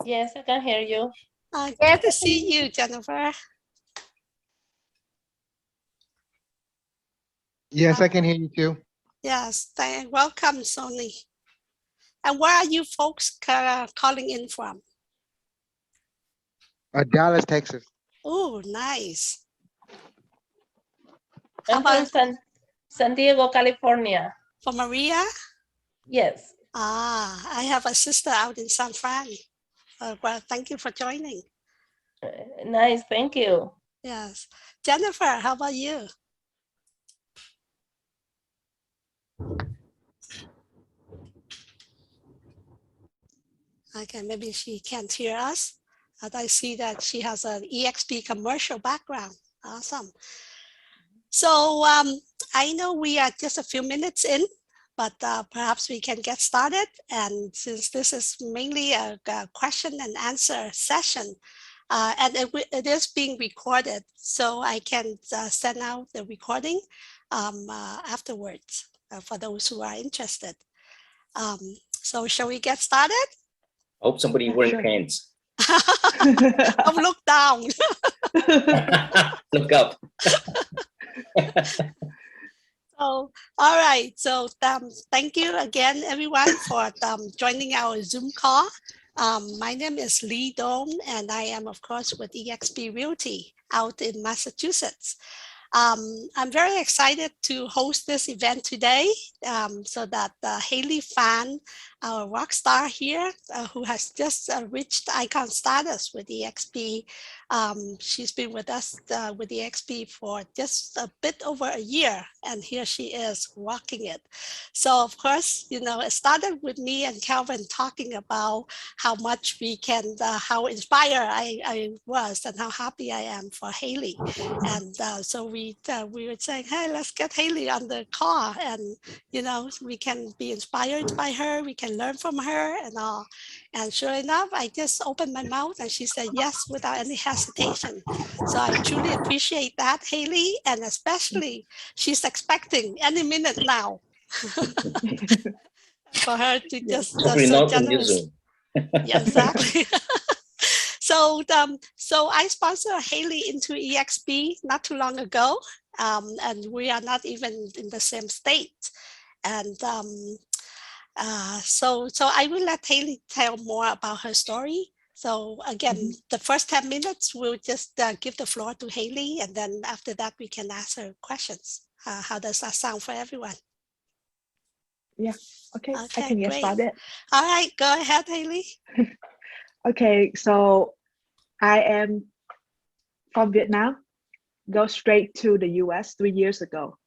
Yes, I can hear you. Glad to see you, Jennifer. Yes, I can hear you too. Yes, welcome, Sony. And where are you folks calling in from? Dallas, Texas. Oh, nice. How I'm from about San Diego, California. for Maria? Yes. I have a sister out in San Fran. Well, thank you for joining. Nice, thank you. Yes. Jennifer, how about you? Okay, maybe she can't hear us. But I see that she has an eXp commercial background. Awesome. So I know we are just a few minutes in, but perhaps we can get started. And since this is mainly a question and answer session, and it is being recorded, so I can send out the recording afterwards for those who are interested. So shall we get started? Hope somebody wearing pants. Don't look down. Look up. So, all right. So thank you again, everyone, for joining our Zoom call. My name is Lee Dong, and I am, of course, with eXp Realty out in Massachusetts. I'm very excited to host this event today so that Hailey Phan, our rock star here, who has just reached icon status with eXp. She's been with us with eXp for just a bit over a year, and here she is rocking it. So of course, you know, it started with me and Calvin talking about how much we can, how inspired I was and how happy I am for Hailey. And so we were saying, hey, let's get Hailey on the call, and you know, we can be inspired by her, we can learn from her and all. And sure enough, I just opened my mouth and she said yes without any hesitation. So I truly appreciate that, Hailey, and especially she's expecting any minute now for her to just Hopefully so not from you generous. soon. Yeah, exactly. So I sponsored Hailey into eXp not too long ago, and we are not even in the same state. And so I will let Hailey tell more about her story. So again, the first 10 minutes, we'll just give the floor to Hailey, and then after that, we can ask her questions. How does that sound for everyone? Yeah, okay, I Okay, can get great. started. All right, go ahead, Hailey. Okay, so I am from Vietnam, go straight to the US 3 years ago.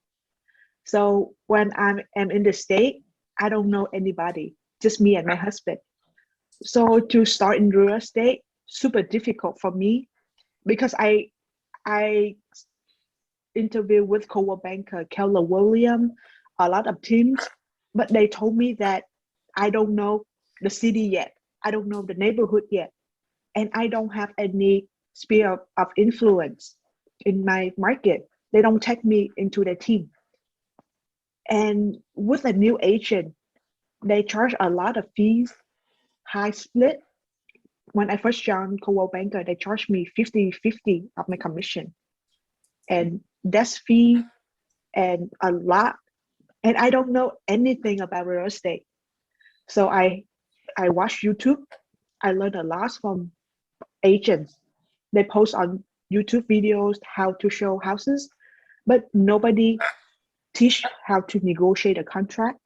So when I'm in the state, I don't know anybody, just me and my husband. So to start in real estate, super difficult for me because I interviewed with co-op banker Keller Williams, a lot of teams, but they told me that I don't know the city yet. I don't know the neighborhood yet. And I don't have any sphere of influence in my market. They don't take me into their team. And with a new agent, they charge a lot of fees, high split. When I first joined co-op banker, they charged me 50-50 of my commission. And that's fee and a lot. And I don't know anything about real estate. So I watch YouTube. I learned a lot from agents. They post on YouTube videos how to show houses, but nobody teach how to negotiate a contract.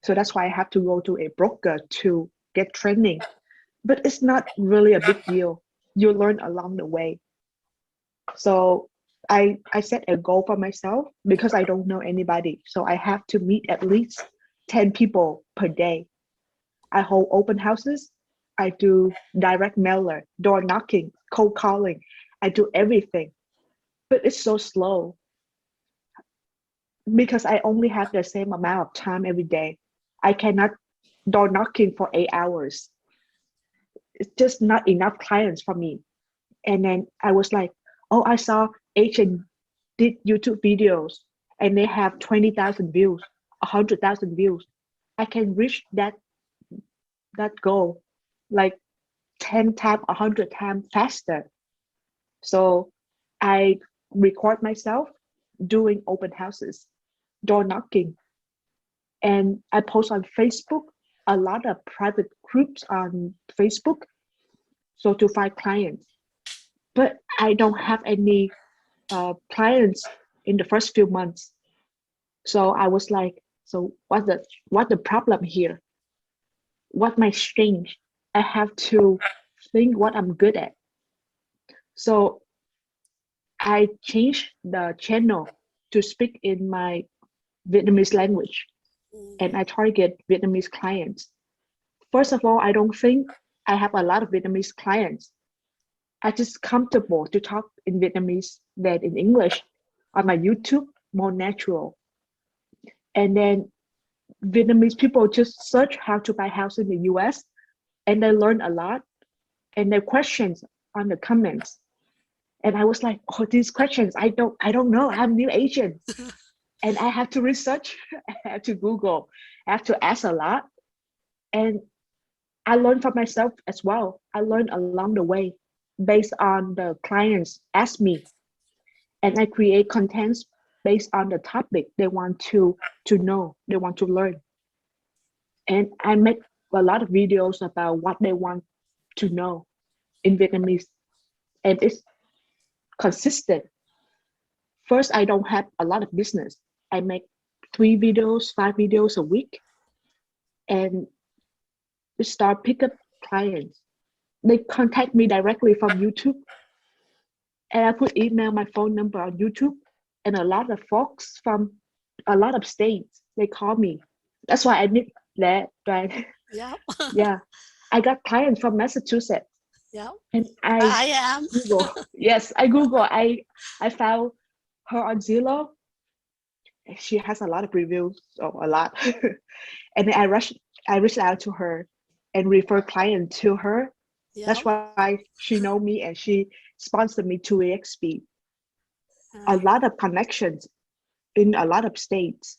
So that's why I have to go to a broker to get training. But it's not really a big deal. You learn along the way. So I set a goal for myself because I don't know anybody. So I have to meet at least 10 people per day. I hold open houses. I do direct mailer, door knocking, cold calling. I do everything. But it's so slow because I only have the same amount of time every day. I cannot door knocking for 8 hours. It's just not enough clients for me. And then I was like, oh, I saw agent did YouTube videos and they have 20,000 views, 100,000 views. I can reach that goal like 10 times, 100 times faster. So I record myself doing open houses, door knocking, and I post on Facebook, a lot of private groups on Facebook, so to find clients. But I don't have any clients in the first few months. So I was like, so what the problem here? What my strength? I have to think what I'm good at. So I changed the channel to speak in my Vietnamese language, and I target Vietnamese clients. First of all, I don't think I have a lot of Vietnamese clients. I just comfortable to talk in Vietnamese than in English on my YouTube, more natural. And then Vietnamese people just search how to buy house in the US, and they learn a lot, and their questions on the comments. And I was like, oh, these questions, I don't know. I'm new agent. And I have to research, I have to Google, I have to ask a lot. And I learned from myself as well. I learned along the way based on the clients ask me. And I create contents based on the topic they want to know, they want to learn. And I make a lot of videos about what they want to know in Vietnamese. And it's consistent. First, I don't have a lot of business. I make 3 videos, 5 videos a week, and start pick up clients. They contact me directly from YouTube, and I put email, my phone number on YouTube, and a lot of folks from a lot of states, they call me. That's why I need that, right? Yeah. Yeah, I got clients from Massachusetts, Yeah. and I am. Google. Yes, I Google. I found her on Zillow. She has a lot of reviews, so a lot. And then I reached out to her and refer client to her. Yeah. That's why she know me, and she sponsored me to eXp. A lot of connections in a lot of states.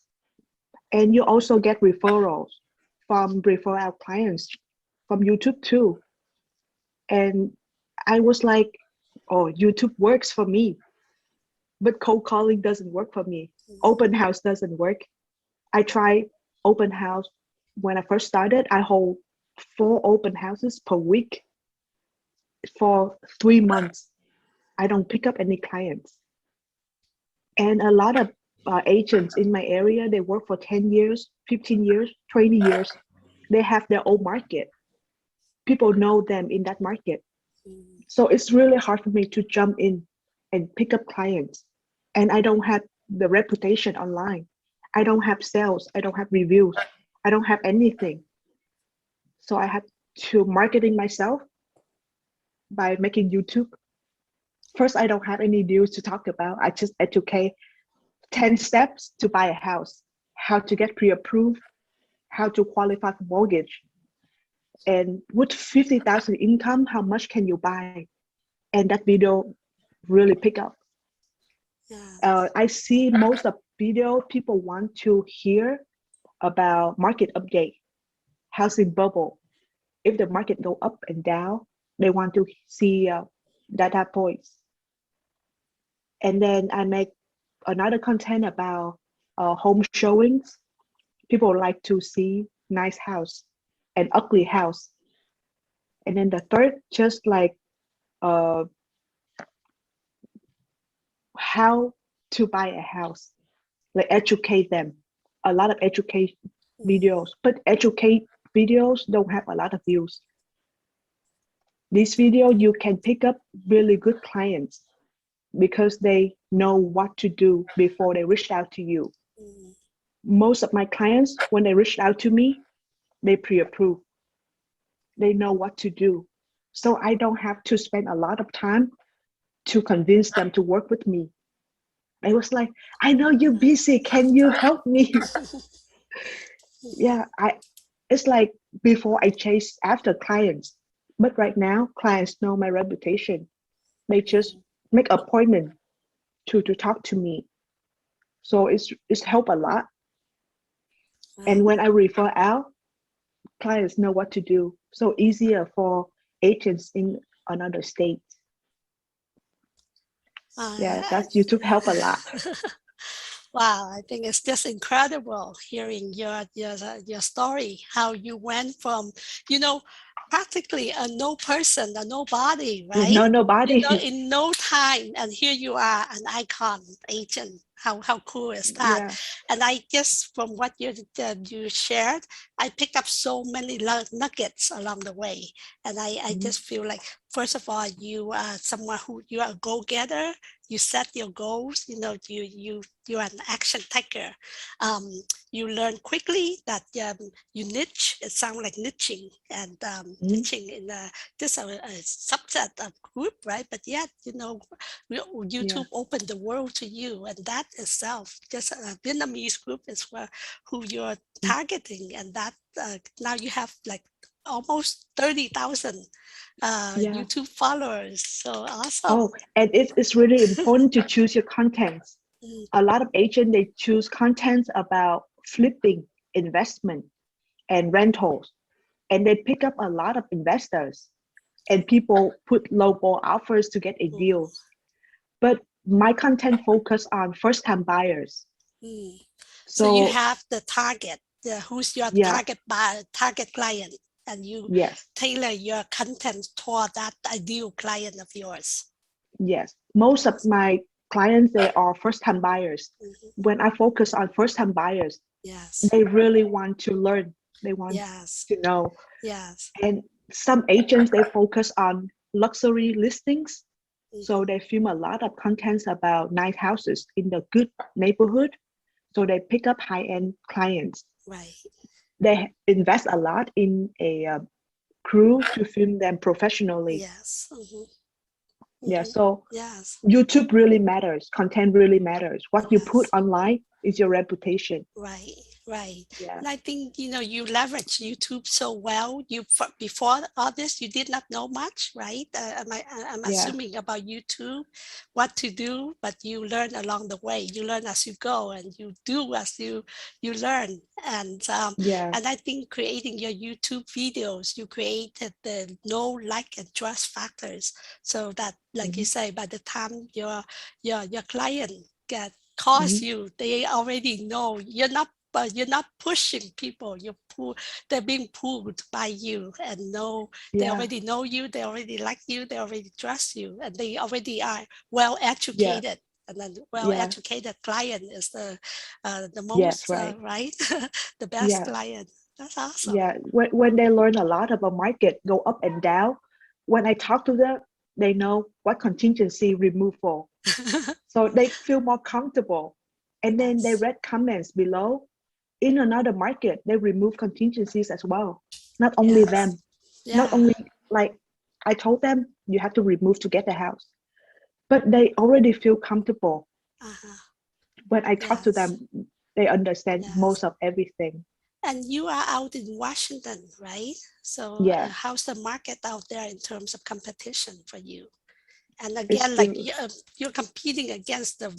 And you also get referrals from referral clients from YouTube too. And I was like, oh, YouTube works for me, but cold calling doesn't work for me. Open house doesn't work. I tried open house when I first started. I hold 4 open houses per week for 3 months. I don't pick up any clients. And a lot of agents in my area, they work for 10 years, 15 years, 20 years. They have their own market. People know them in that market. So it's really hard for me to jump in and pick up clients. And I don't have the reputation online. I don't have sales. I don't have reviews. I don't have anything. So I have to marketing myself by making YouTube. First, I don't have any deals to talk about. I just educate 10 steps to buy a house, how to get pre-approved, how to qualify for mortgage, and with 50,000 income, how much can you buy? And that video really pick up. Yeah. I see most of video people want to hear about market update, housing bubble. If the market go up and down, they want to see data points. And then I make another content about home showings. People like to see nice house and ugly house. And then the third, just like how to buy a house, like educate them. A lot of educate videos, but educate videos don't have a lot of views. This video, you can pick up really good clients because they know what to do before they reach out to you. Most of my clients, when they reach out to me, they pre-approve. They know what to do. So I don't have to spend a lot of time to convince them to work with me. I was like, I know you're busy. Can you help me? Yeah, it's like before I chase after clients, but right now clients know my reputation. They just make appointment to talk to me. So it's helped a lot. And when I refer out, clients know what to do. So easier for agents in another state. Yeah, Uh, that's YouTube help a lot. Wow, I think it's just incredible hearing your story, how you went from, practically a no person, a nobody, right? No, nobody. In no time, and here you are, an icon agent. How cool is that? Yeah. And I just from what you shared, I picked up so many nuggets along the way, and I Mhm. just feel like, first of all, you are someone who you are a go-getter. You set your goals. You're an action taker. You learn quickly that you niche. It sounds like niching and Mhm. niching in just a subset of group, right? But yet, Yeah. YouTube opened the world to you, and that itself, just a Vietnamese group is who you're targeting, and that now you have like almost 30,000 Yeah. YouTube followers. So awesome. Oh, and it's really important to choose your contents. Mm, A lot of agents, they choose contents about flipping, investment, and rentals, and they pick up a lot of investors, and people put lowball offers to get a mm, deal. But my content focus on first-time buyers. mm. So you So have the target, who's your yeah, target buyer, target client, and you yes, tailor your content toward that ideal client of yours. yes. Most of my clients, they are first-time buyers. Mhm. When I focus on first-time buyers, Yes, they really want to learn. They want yes, to know. yes. And some agents, they focus on luxury listings. So Mhm. they film a lot of contents about nice houses in the good neighborhood. So they pick up high-end clients. Right. They invest a lot in a crew to film them professionally. Yes. Mhm. Yeah, Mhm. so Yes, YouTube really matters. Content really matters. it What you put does. online is your reputation. Right, right. Yeah, And I think, you leverage YouTube so well. Before all this, you did not know much, right? I'm yeah, assuming about YouTube, what to do, but you learn along the way. You learn as you go, and you do as you learn. yeah, And I think creating your YouTube videos, you created the know, like, and trust factors, so that, like you mhm, say, by the time your client get calls mhm, you, they already know you're not pushing people. They're being pulled by you, and they yeah, already know you, they already like you, they already trust you, and they already are well yeah, educated. And then well yeah, educated client is the yes, most right. right, the best Yeah, client. That's awesome. yeah. When they learn a lot about market, go up and down, when I talk to them, they know what contingency remove for. So they feel more comfortable. And then they Yes. read comments below. In another market, they remove contingencies as well. Not only Yes. them, not Yeah. only like I told them you have to remove to get the house, but they already feel comfortable. Uh-huh. When I talk to Yes. them, they understand Yes. most of everything. And you are out in Washington, right? So Yes, how's the market out there in terms of competition for you? And it's again, like still you're competing against the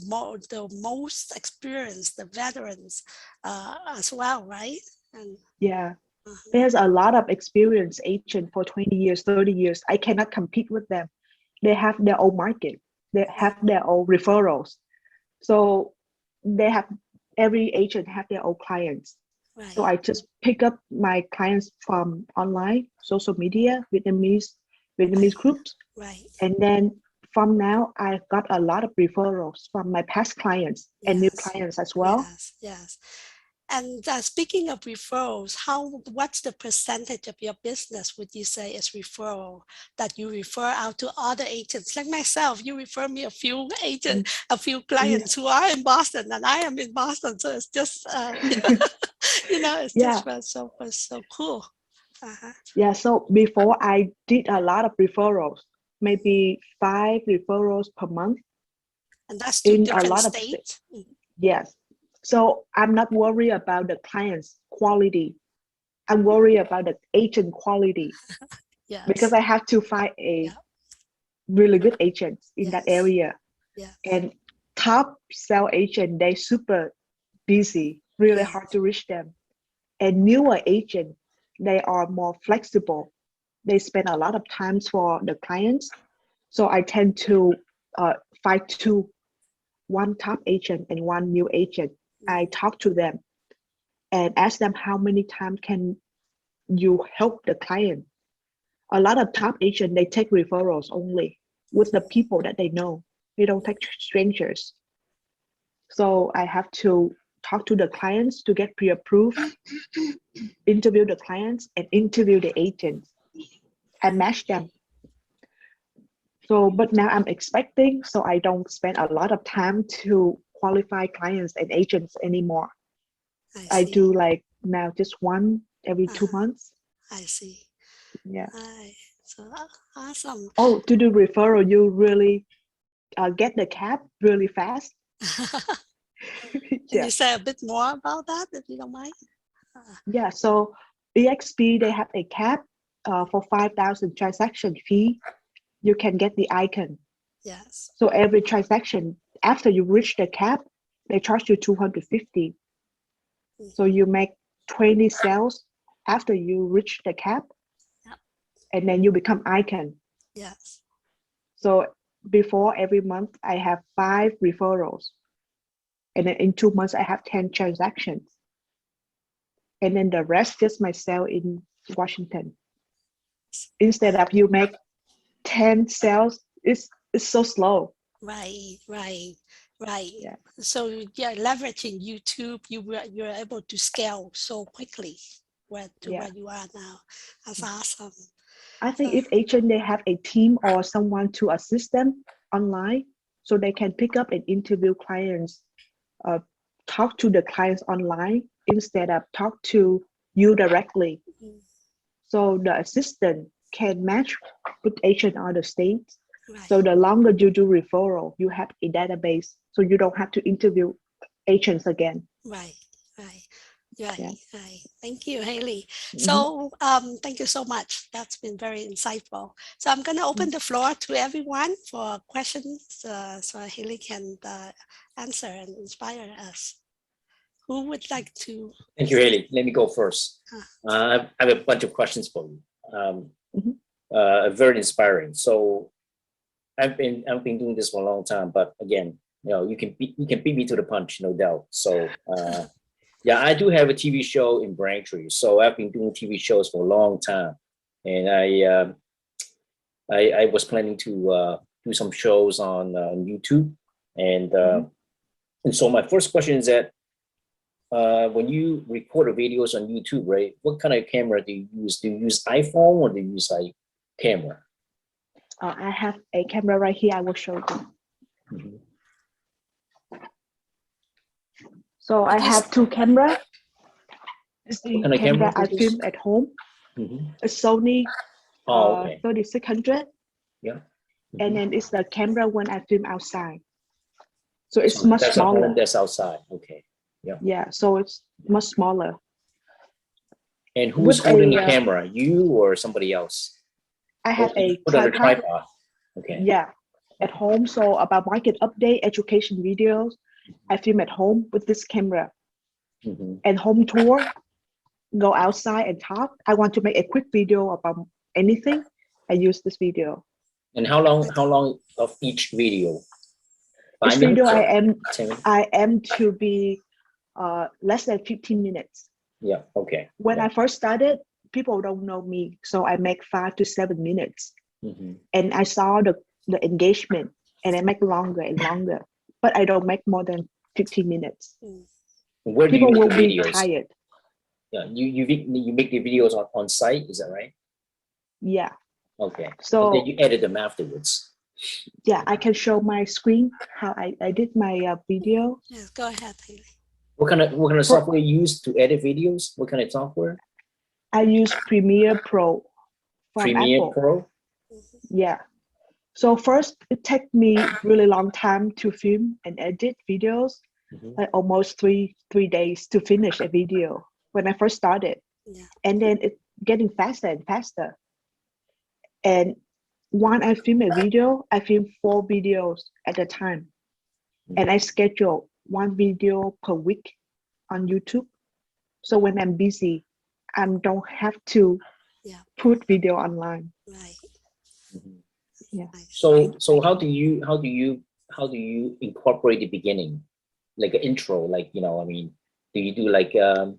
most experienced, the veterans as well, right? And yeah. uh-huh. There's a lot of experienced agent for 20 years, 30 years. I cannot compete with them. They have their own market. They have their own referrals. So they have every agent have their own clients. So Right, I just pick up my clients from online, social media, Vietnamese right, groups. right. And then from now, I've got a lot of referrals from my past clients and new Yes, clients as well. yes, yes. And speaking of referrals, what's the percentage of your business would you say is referral, that you refer out to other agents? Like myself, you refer me a few Mm, agents, a few yeah. clients who are in Boston, and I am in Boston. So it's just, it's Yeah. just so cool. Uh-huh. Yeah. So before I did a lot of referrals, maybe 5 referrals per month And that's to in a different lot of states. states. Mhm. Yes. So I'm not worried about the client's quality. I'm worried about the agent quality because Yes. I have to find a Yeah. really good agent in that Yes. area. Yes. And top sell agent, they super busy, really hard Yes. to reach them. And newer agent, they are more flexible. they spend a lot of times for the clients. So I tend to find one top agent and one new agent. I talk to them and ask them how many times can you help the client. A lot of top agents, they take referrals only with the people that they know. They don't take strangers. So I have to talk to the clients to get pre-approved, interview the clients and interview the agents and match them. So, but now I'm expecting, so I don't spend a lot of time to qualify clients and agents anymore. I see. do like now just one every 2 months. I see. Yeah. So awesome. Oh, to do referral, you really get the cap really fast. Can you say a bit more about that, if you don't mind? Yeah, so eXp, they have a cap for 5,000 transaction fee. You can get the icon. Yes. So every transaction, after you reach the cap, they charge you 250. So you make 20 sales after you reach the cap, Yep. and then you become icon. Yes. So before every month, I have 5 referrals. And then in 2 months, I have 10 transactions. And then the rest just my sale in Washington. Instead of you make 10 sales, it's so slow. Right. Yeah. So yeah, leveraging YouTube, you're able to scale so quickly where you are now. That's awesome. I think if agent, they have a team or someone to assist them online, so they can pick up and interview clients, talk to the clients online instead of talk to you directly. So the assistant can match with agent on the states. Right. So the longer you do referral, you have a database, so you don't have to interview agents again. Right. Yeah. Thank you, Hailey. So thank you so much. That's been very insightful. So I'm going to open the floor to everyone for questions so Hailey can answer and inspire us. Who would like to? Thank you, Hailey. Let me go first. I have a bunch of questions for you. Very inspiring. So I've been doing this for a long time, but again, you can beat me to the punch, no doubt. So yeah, I do have a TV show in Braintree. So I've been doing TV shows for a long time, and I was planning to do some shows on YouTube, and so my first question is that when you record the videos on YouTube, right? What kind of camera do you use? Do you use iPhone or do you use like camera? I have a camera right here. I will show you. So I have 2 cameras. This is the camera I film at home. A Sony 3600. Yeah. And then it's the camera when I film outside. So it's much that's smaller. At home, that's outside. Okay. Yeah. Yeah. So it's much smaller. And who's holding the camera? You or somebody else? I have a tripod. Okay. Yeah. At home. So about market update, education videos, I film at home with this camera. And home tour, go outside and talk. I want to make a quick video about anything. I use this video. And how long of each video? Each video I am to be less than 15 minutes. Yeah. Okay. When I first started, people don't know me, so I make 5 to 7 minutes. And I saw the engagement, and I make longer and longer, but I don't make more than 15 minutes. Where do people you make will the be videos? tired. Yeah, you make the videos on site, is that right? Yeah. Okay. So and then you edit them afterwards. Yeah, I can show my screen how I did my video. Yeah, go ahead, Hailey. What kind of software you use to edit videos? What kind of software? I use Premiere Pro from Premiere Apple. Pro? Yeah. So first, it took me really long time to film and edit videos, like almost three days to finish a video when I first started. Yeah. And then it's getting faster and faster. And when I film a video, I film 4 videos at a time. And I schedule 1 video per week on YouTube. So when I'm busy, I don't have to Yeah. put video online. Right. Mhm. Yeah. Nice. So how do you incorporate the beginning, like an intro, like, you know, I mean, do you do like uh,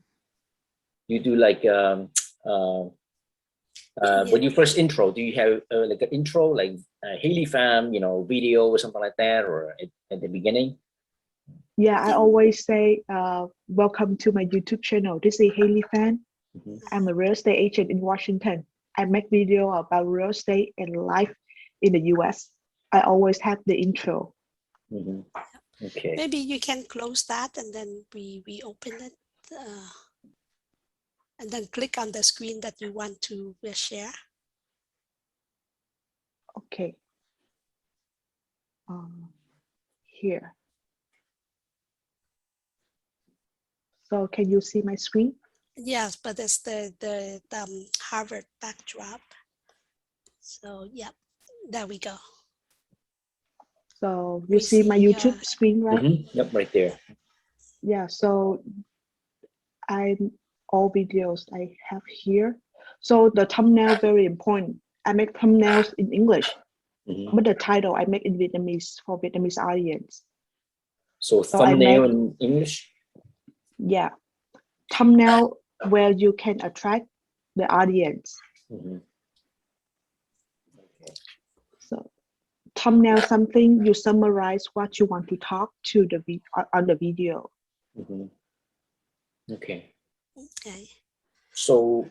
when you first intro, do you have like an intro, like Hailey Phan, you know, video or something like that, or at the beginning? Yeah, I think- always say, welcome to my YouTube channel. This is Hailey Phan. Mhm. I'm a real estate agent in Washington. I make video about real estate and life in the US. I always have the intro. Mhm. Okay. Maybe you can close that and then we open it. And then click on the screen that you want to share. Okay. Here. So can you see my screen? Yes, but it's the Harvard backdrop. So yeah, there we go. So you We see my see, YouTube screen, right? Mhm. Yep, right there. Yeah, so all videos I have here. So the thumbnail very important. I make thumbnails in English, Mhm. but the title I make in Vietnamese for Vietnamese audience. So So I thumbnail make, in English. yeah, thumbnail where you can attract the audience. Mhm. So thumbnail something you summarize what you want to talk to on the video. Mhm. Okay. Okay. So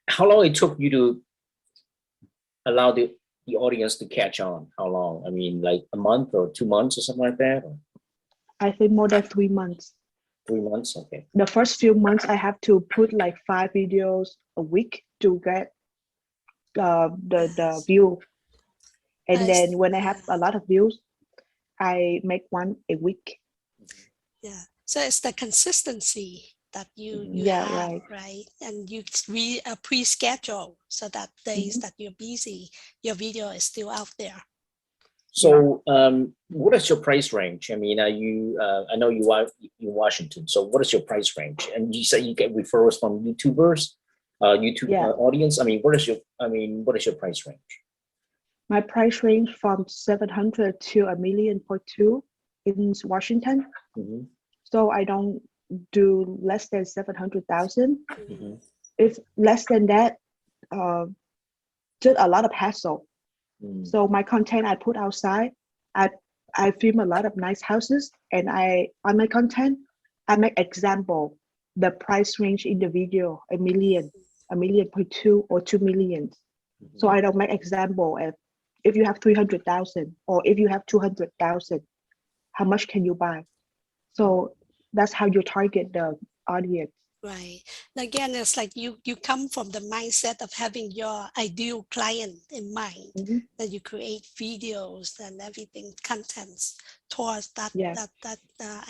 how long it took you to allow the audience to catch on? How long? I mean, like a month or 2 months or something like that, or I think more than 3 months. 3 months? Okay. The first few months I have to put like 5 videos a week to get the Yes. view. And Nice. then when I have a lot of views, I make one a week. Yeah. So it's the consistency that you Yeah, have, right. right? And you pre-schedule so that days that you're busy, your video is still out there. So, what is your price range? I mean, are you? I know you are in Washington. So, what is your price range? And you say you get referrals from YouTubers, YouTube Yeah. audience. I mean, what is your? I mean, what is your price range? My price range from 700 to 1,200,000 in Washington. Mhm. So I don't do less than 700,000. Mhm. If less than that, just a lot of hassle. Mm. So my content I put outside, I film a lot of nice houses, and on my content I make example the price range in the video 1,000,000, 1,200,000 or 2 million. So I don't make example if you have 300,000 or if you have 200,000, how much can you buy? So that's how you target the audience. Right. And again, it's like you come from the mindset of having your ideal client in mind, Mhm. that you create videos and everything, contents towards that Yeah.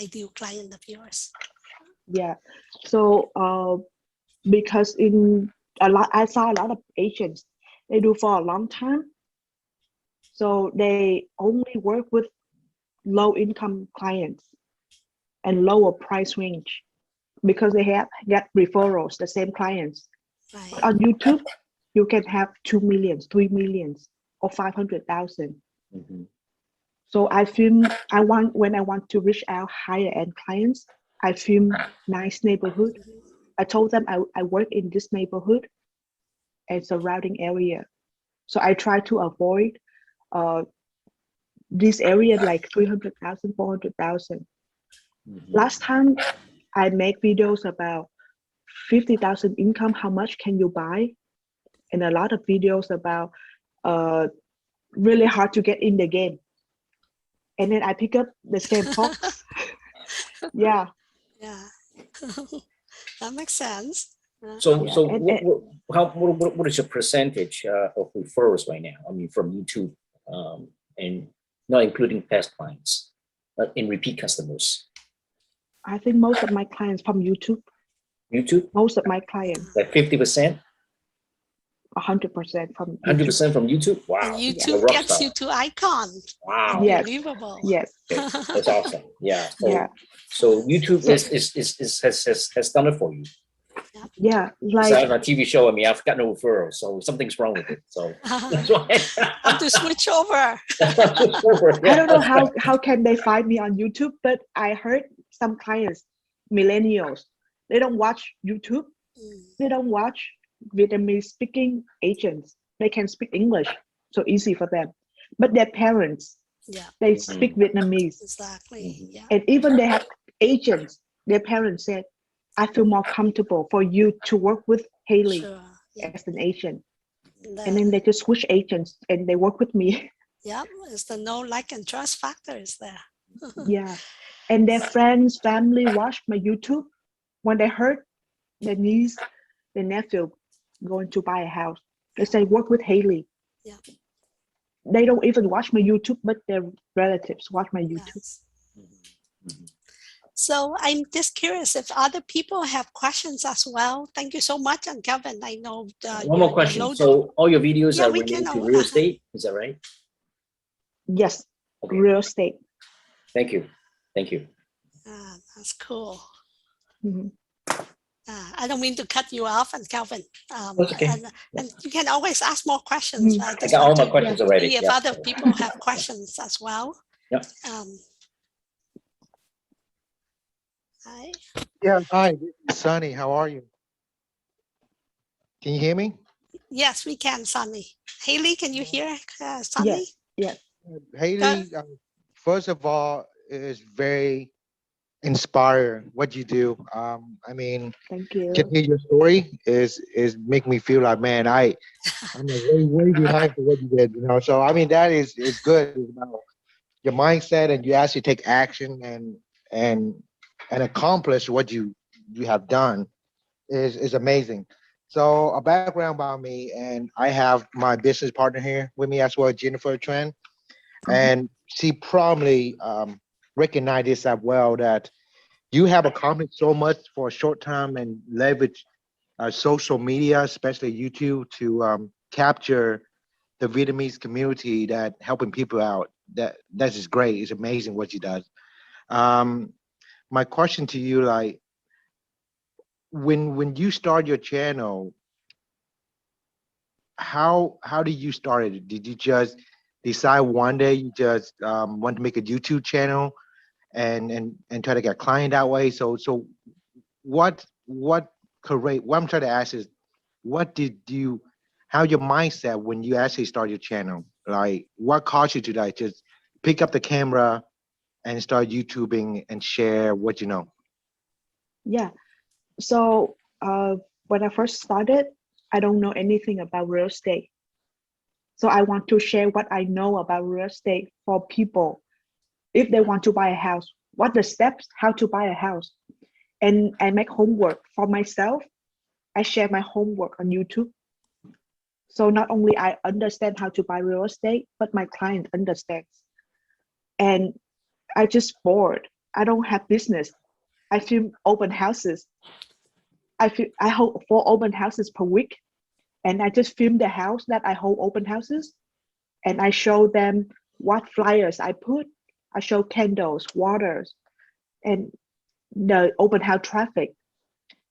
ideal client of yours. Yeah. So because I saw a lot of agents, they do for a long time. So they only work with low income clients and lower price range because they have get referrals, the same clients. Right. But on YouTube, you can have 2 million, 3 million, or 500,000. Mhm. So when I want to reach out higher end clients, I film nice neighborhood. I told them I work in this neighborhood and surrounding area. So I try to avoid this area like 300,000, 400,000. Mhm. Last time I make videos about 50,000 income, how much can you buy? And a lot of videos about really hard to get in the game. And then I pick up the same folks. Yeah. Yeah. That makes sense. So, Yeah. so And what is your percentage of referrals right now? I mean, from YouTube, and not including past clients, but in repeat customers. I think most of my clients from YouTube, YouTube, most of my clients, like 50%, 100% from YouTube. 100% from YouTube. Wow, And a YouTube rock gets star. you to icon. Wow, Yes. Unbelievable. Yes. okay. That's awesome. Yeah. So, Yeah. so YouTube So- has done it for you. Yeah, Because I have like a TV show, I mean, I've got no referrals, so something's wrong with it. So that's why. Have to switch over. I don't know how can they find me on YouTube, but I heard some clients, millennials, they don't watch YouTube. Mm, They don't watch Vietnamese speaking agents. They can speak English, so easy for them. But their parents, yeah, they speak Vietnamese, exactly. Yeah, and even they have agents. Their parents said, "I feel more comfortable for you to work with Hailey sure. Yeah, as an agent." And the, then they just switch agents and they work with me. yeah, it's the know, like, and trust factor is there. Yeah, and their friends, family watch my YouTube. When they heard their niece, their nephew going to buy a house, they say, "Work with Hailey." Yeah. They don't even watch my YouTube, but their relatives watch my YouTube. Yes. So I'm just curious if other people have questions as well. Thank you so much, and Kelvin. I know One more question. loaded. So all your videos Yeah, are we related can. to real estate, is that right? Yes, Okay, real estate. thank you. Thank you. That's cool. Mhm. I don't mean to cut you off, and Kelvin. That's okay. And you can always ask more questions. Mhm. I I just got all want my to questions already. see if Yeah. other people have questions as well. Yep. Hi. Yeah, hi, this is Sunny. How are you? Can you hear me? Yes, we can, Sunny. Hailey, can you hear Sunny? Yes, yes. Hailey, first of all, is very inspiring what you do. I mean, Thank can you. hear your story is make me feel like, man, I'm like way behind for what you did, you know. So I mean, that is good. It's about your mindset, and you actually take action and and accomplish what you have done is amazing. So a background about me, and I have my business partner here with me as well, Jennifer Tran, Mhm. and she probably recognized this as well, that you have accomplished so much for a short time and leverage social media, especially YouTube, to capture the Vietnamese community, that helping people out. That's just great. It's amazing what she does. Um, my question to you, like, when you start your channel, how did you start it? Did you just decide one day you just want to make a YouTube channel and try to get client that way? So what correct? What I'm trying to ask is, what did you, how your mindset when you actually start your channel? Like, what caused you to like just pick up the camera and start YouTubing and share what you know? Yeah. So when I first started, I don't know anything about real estate. So I want to share what I know about real estate for people. If they want to buy a house, what the steps, how to buy a house. And I make homework for myself. I share my homework on YouTube. So not only I understand how to buy real estate, but my client understands. And I just bored. I don't have business. I film open houses. I hold 4 open houses per week, and I just film the house that I hold open houses, and I show them what flyers I put. I show candles, waters, and the open house traffic.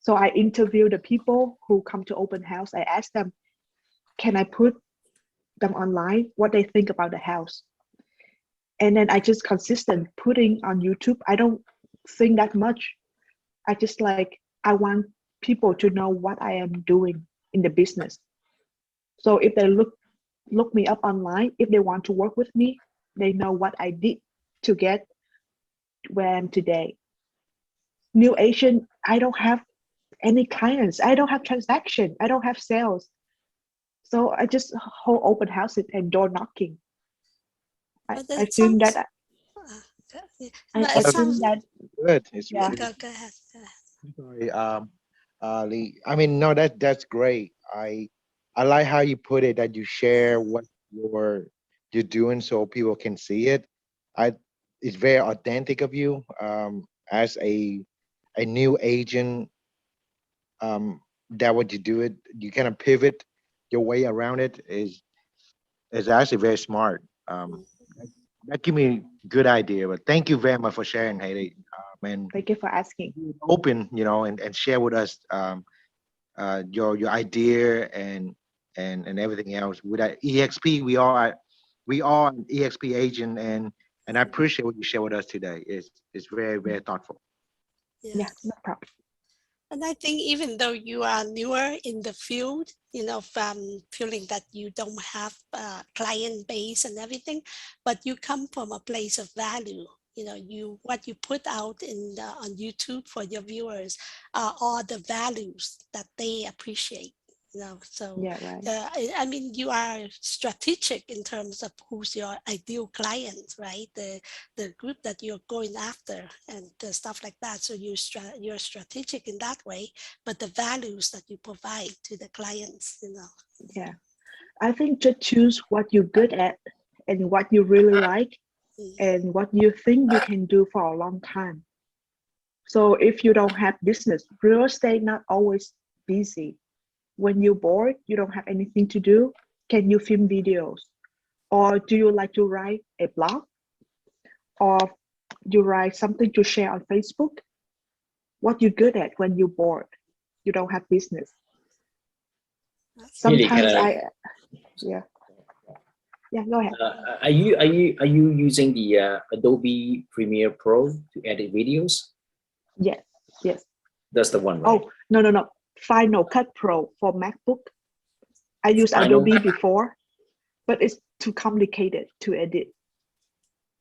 So I interview the people who come to open house. I ask them, can I put them online, what they think about the house? And then I just consistent putting on YouTube. I don't think that much. I just like, I want people to know what I am doing in the business. So if they look me up online, if they want to work with me, they know what I did to get where I am today. New agent, I don't have any clients. I don't have transaction. I don't have sales. So I just hold open houses and door knocking. But I it think sounds. that Yeah, but I it That's think sounds. that good. It's Yeah, yeah. really go ahead. Go ahead. sorry. Lee. I mean, no, that's great. I like how you put it, that you share what you're doing so people can see it. I It's very authentic of you. As a new agent, that what you do it, you kind of pivot your way around it is actually very smart. That, that give me good idea. But thank you very much for sharing, Hailey. And Thank you for asking. open, you know, and share with us your idea and everything else. With that EXP, we are an EXP agent, and I appreciate what you share with us today. It's very thoughtful. Yeah, no problem. And I think even though you are newer in the field, feeling that you don't have a client base and everything, but you come from a place of value. What you put out on YouTube for your viewers are all the values that they appreciate. So Yeah, right. I mean, you are strategic in terms of who's your ideal client, right? The group that you're going after and the stuff like that. So you're strategic in that way, but the values that you provide to the clients. Yeah. I think just choose what you're good at and what you really like and what you think you can do for a long time. So if you don't have business, real estate not always busy. When you're bored, you don't have anything to do, can you film videos? Or do you like to write a blog? Or you write something to share on Facebook? What you're good at when you're bored, you don't have business. Hailey, Sometimes yeah, go ahead. are you using the Adobe Premiere Pro to edit videos? Yes. That's the one, right? Oh, no. Final Cut Pro for MacBook. I used Final? Adobe before, but it's too complicated to edit.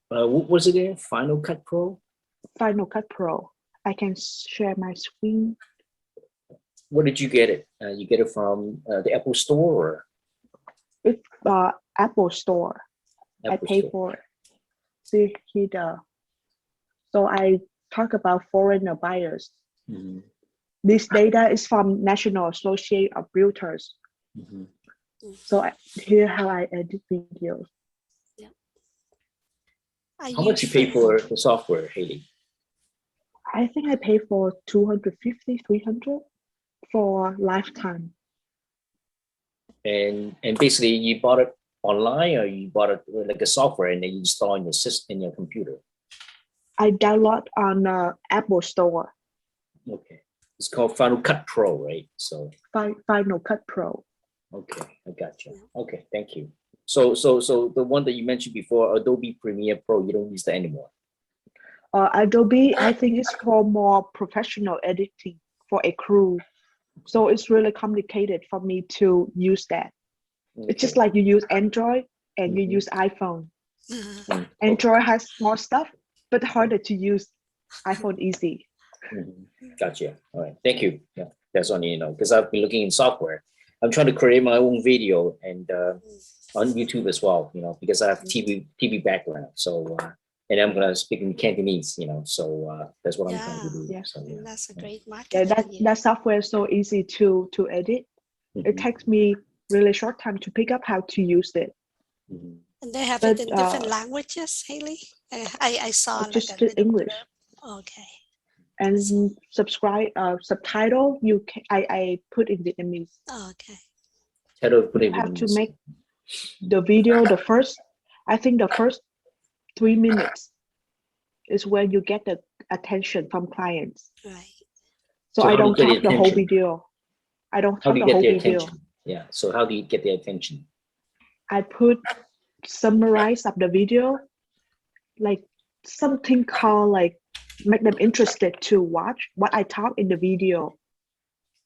What was it again? Final Cut Pro? Final Cut Pro. I can share my screen. Where did you get it? You get it from the Apple Store or? It's Apple Store. I Apple pay Store. for it. See here. So I talk about foreigner buyers. Mhm, This data is from National Association of Realtors. mhm. So here how I edit videos. How much you pay for the software, Hailey? I think I pay for 250, 300 for lifetime. And basically you bought it online or you bought it like a software and then you install in your system, in your computer? I download on Apple Store. Okay. It's called Final Cut Pro, right? So Final Cut Pro. okay, I got you. Okay, thank you. So the one that you mentioned before, Adobe Premiere Pro, you don't use that anymore. Adobe, I think it's for more professional editing for a crew. So it's really complicated for me to use that. Okay. It's just like you use Android and you Mhm. use iPhone. Mm, Android has more stuff, but harder to use. iPhone easy. mhm. Gotcha. All right. Thank you. Yeah, that's only, because I've been looking in software. I'm trying to create my own video and on YouTube as well, because I have TV background. So and I'm gonna speak in Cantonese, so that's what I'm trying to do. Yeah. So And that's a great market. Yeah, for you. that software is so easy to edit. It Mhm, takes me really short time to pick up how to use it. mhm. And they have But it in different languages, Hailey. I saw like just a little English. blurb. Okay. And subtitle I put in Vietnamese. Okay. How to put You it have to in make the video the first 3 minutes is where you get the attention from clients. Right. So So I how do you don't get talk the whole attention? video. I don't How talk do you the get whole their video. attention? Yeah. So how do you get their attention? I put summarize of the video, like something called like make them interested to watch what I talk in the video.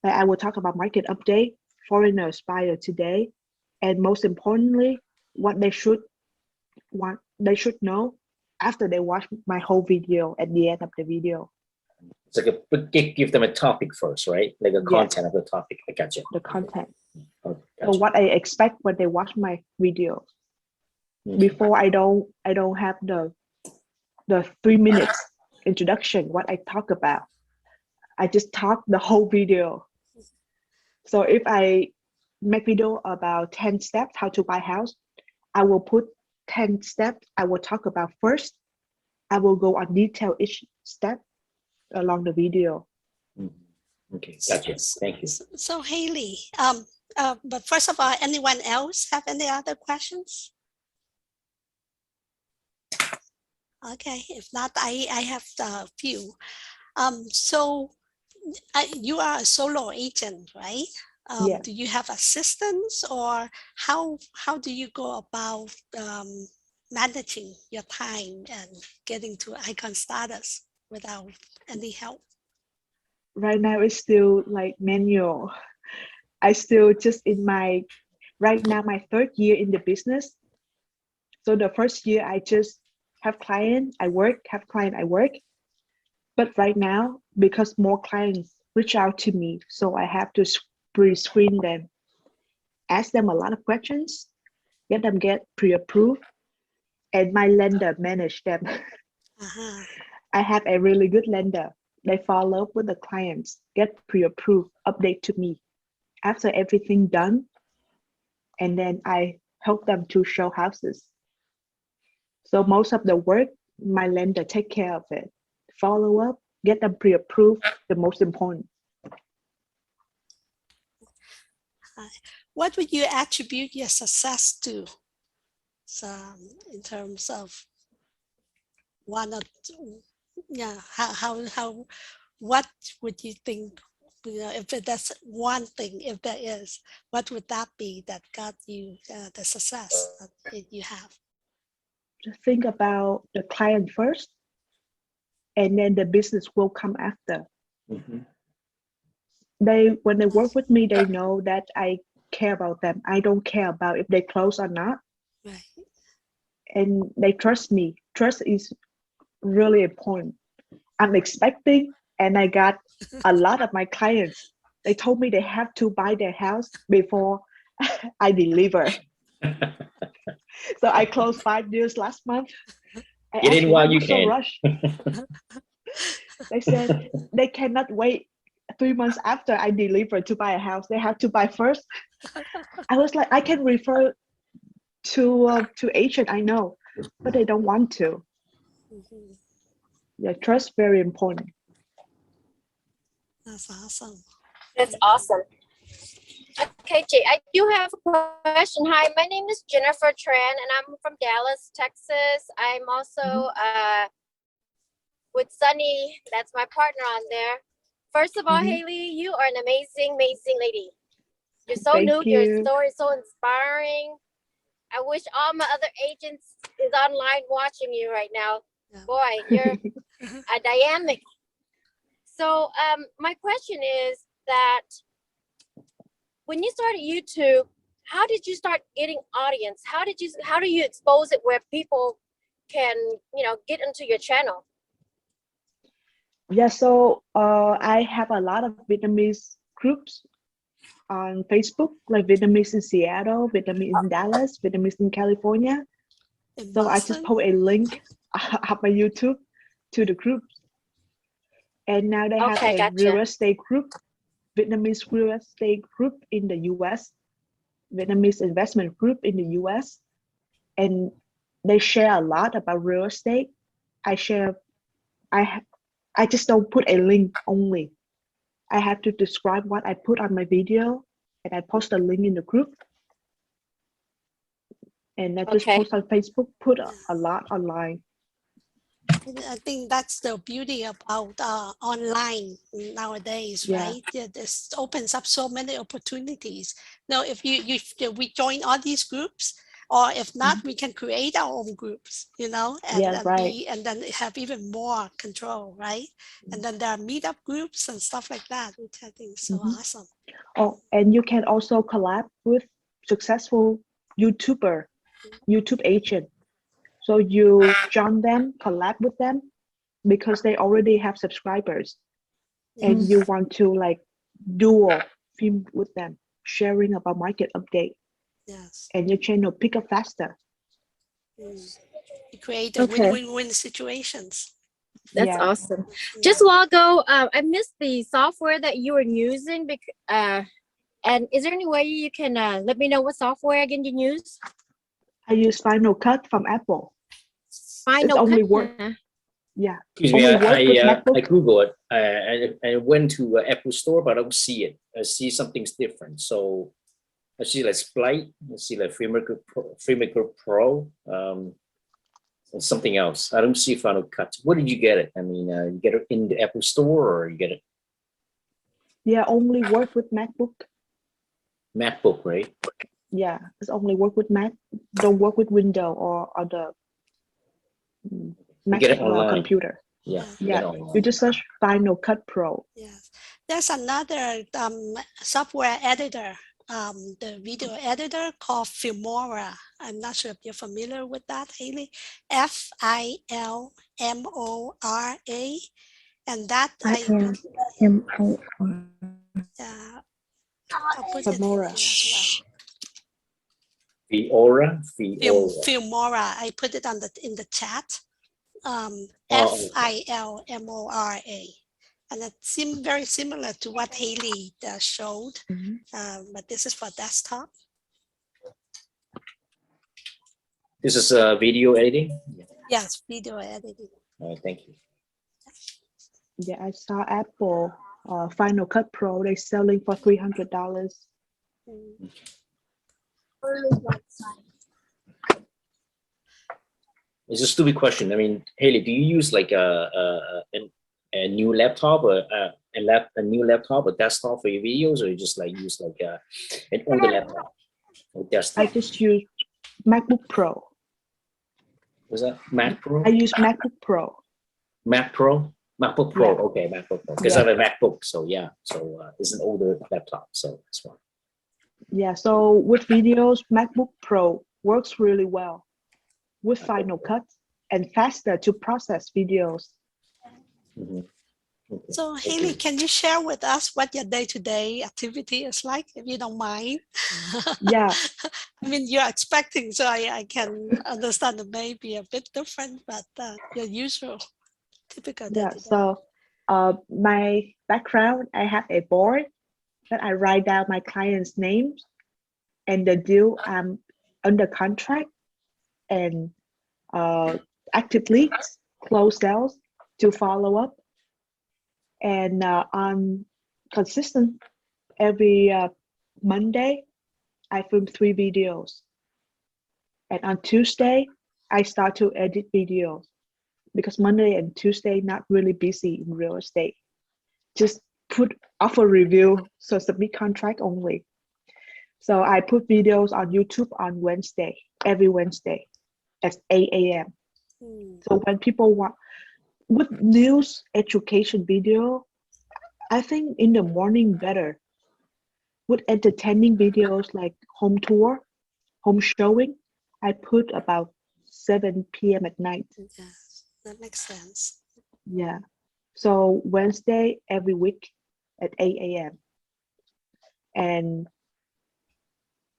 Like I will talk about market update, foreigners buyer today, and most importantly, what they should know after they watch my whole video at the end of the video. It's like give them a topic first, right? Like a Yes. content of the topic. I got you. The content. Okay, So gotcha. what I expect when they watch my video. Okay. Before I don't have the 3 minutes introduction, what I talk about. I just talk the whole video. So if I make video about 10 steps how to buy house, I will put 10 steps I will talk about first. I will go on detail each step along the video. Mhm. Okay, gotcha. Thank you. So Hailey, but first of all, anyone else have any other questions? Okay, if not, I have a few. So you are a solo agent, right? Yeah. Do you have assistants, or how do you go about managing your time and getting to icon status without any help? Right now it's still like manual. I still just in my right now my third year in the business. So the first year I just have client, I work, have client, I work. But right now, because more clients reach out to me, so I have to pre-screen them, ask them a lot of questions, get pre-approved, and my lender manage them. Uh-huh. I have a really good lender. They follow up with the clients, get pre-approved, update to me after everything done, and then I help them to show houses. So most of the work, my lender take care of it. Follow up, get them pre-approved, the most important. What would you attribute your success to? So, in terms of one of, yeah, how, what would you think, if that's one thing, if there is, what would that be that got you the success that you have? Just think about the client first, and then the business will come after. Mhm. When they work with me, they know that I care about them. I don't care about if they close or not, Right. and they trust me. Trust is really important. I'm expecting, and I got a lot of my clients. They told me they have to buy their house before I deliver. So I closed 5 deals last month. I Get asked in why while you you so can. rush. They said they cannot wait 3 months after I deliver to buy a house. They have to buy first. I was like, I can refer to agent I know, but they don't want to. Mhm. Yeah, trust very important. That's awesome. That's awesome. Okay, Jay, I do have a question. Hi, my name is Jennifer Tran, and I'm from Dallas, Texas. I'm also with Sunny. That's my partner on there. First of all, Mhm. Hailey, you are an amazing, amazing lady. You're so Thank new. Your you. story is so inspiring. I wish all my other agents is online watching you right now. Yeah. Boy, you're a dynamic. So my question is that when you started YouTube, how did you start getting audience? How do you expose it where people can, get into your channel? Yeah, so I have a lot of Vietnamese groups on Facebook, like Vietnamese in Seattle, Vietnamese in Dallas, Vietnamese in California. In So I just Boston? put a link of my YouTube to the groups. And now they have Okay, a real gotcha. estate group, Vietnamese real estate group in the US, Vietnamese investment group in the US. And they share a lot about real estate. I share, I just don't put a link only. I have to describe what I put on my video, and I post a link in the group. And I just Okay. post on Facebook, put a lot online. I think that's the beauty about online nowadays, Yeah. right? Yeah, this opens up so many opportunities. Now, if we join all these groups, or if not, we can create our own groups, Yeah, right. and then have even more control, right? And then there are meetup groups and stuff like that, which I think is so awesome. Oh, and you can also collab with successful YouTube agent. So you join them, collab with them because they already have subscribers, and you want to like dual film with them, sharing about market update, Yes. and your channel pick up faster. You create a Okay. win-win-win situations. That's Yeah. awesome. Just a while ago, I missed the software that you were using. And is there any way you can let me know what software again you use? I use Final Cut from Apple. It's Final only Cut. work. Yeah. Excuse me, Only work with I MacBook. Google it. I went to Apple Store, but I don't see it. I see something's different. So I see like Splight. I see like Filmmaker Pro. And something else. I don't see Final Cut. Where did you get it? I mean, you get it in the Apple Store, or you get it? Yeah, only work with MacBook. MacBook, right? Yeah, it's only work with Mac. Don't work with Windows or other You Mac get it online. computer. Yeah, you Yeah, get it you online. just search Final Cut Pro. Yes, there's another software editor, the video editor called Filmora. I'm not sure if you're familiar with that, Hailey. Filmora, and that I put, I'll put it Filmora. here as well. Fiora. Filmora. I put it on in the chat. Oh, Filmora, and it seemed very similar to what Hailey showed, Mhm. but this is for desktop. This is video editing. Yeah. Yes, video editing. Thank you. Yeah, I saw Apple Final Cut Pro. They're selling for $300. Mm. It's a stupid question. I mean, Hailey, do you use like a new laptop or a new laptop or desktop for your videos, or you just like use like an older laptop or I desktop? just use MacBook Pro. Was that Mac Pro? I use MacBook Pro. Mac Pro? MacBook Pro. Yeah. Okay, MacBook Pro. Because I have a MacBook, so yeah. So it's an older laptop, so that's why. Yeah, so with videos, MacBook Pro works really well with Final Cut and faster to process videos. Mhm. Okay. So Thank Hailey, you. can you share with us what your day-to-day activity is like, if you don't mind? Yeah, I mean, you're expecting, so I can understand it may be a bit different, but your usual, typical yeah. day-to-day. So my background, I have a board that I write down my clients' names and the deal I'm under contract and active leads, close sales to follow up. And on consistent every Monday, I film 3 videos. And on Tuesday, I start to edit videos because Monday and Tuesday not really busy in real estate. Just put offer review, so submit contract only. So I put videos on YouTube on Wednesday, every Wednesday at 8 a.m. So when people want with news education video, I think in the morning better. With entertaining videos like home tour, home showing, I put about 7 p.m. at night. Yes, that makes sense. Yeah. So Wednesday every week at 8 a.m. And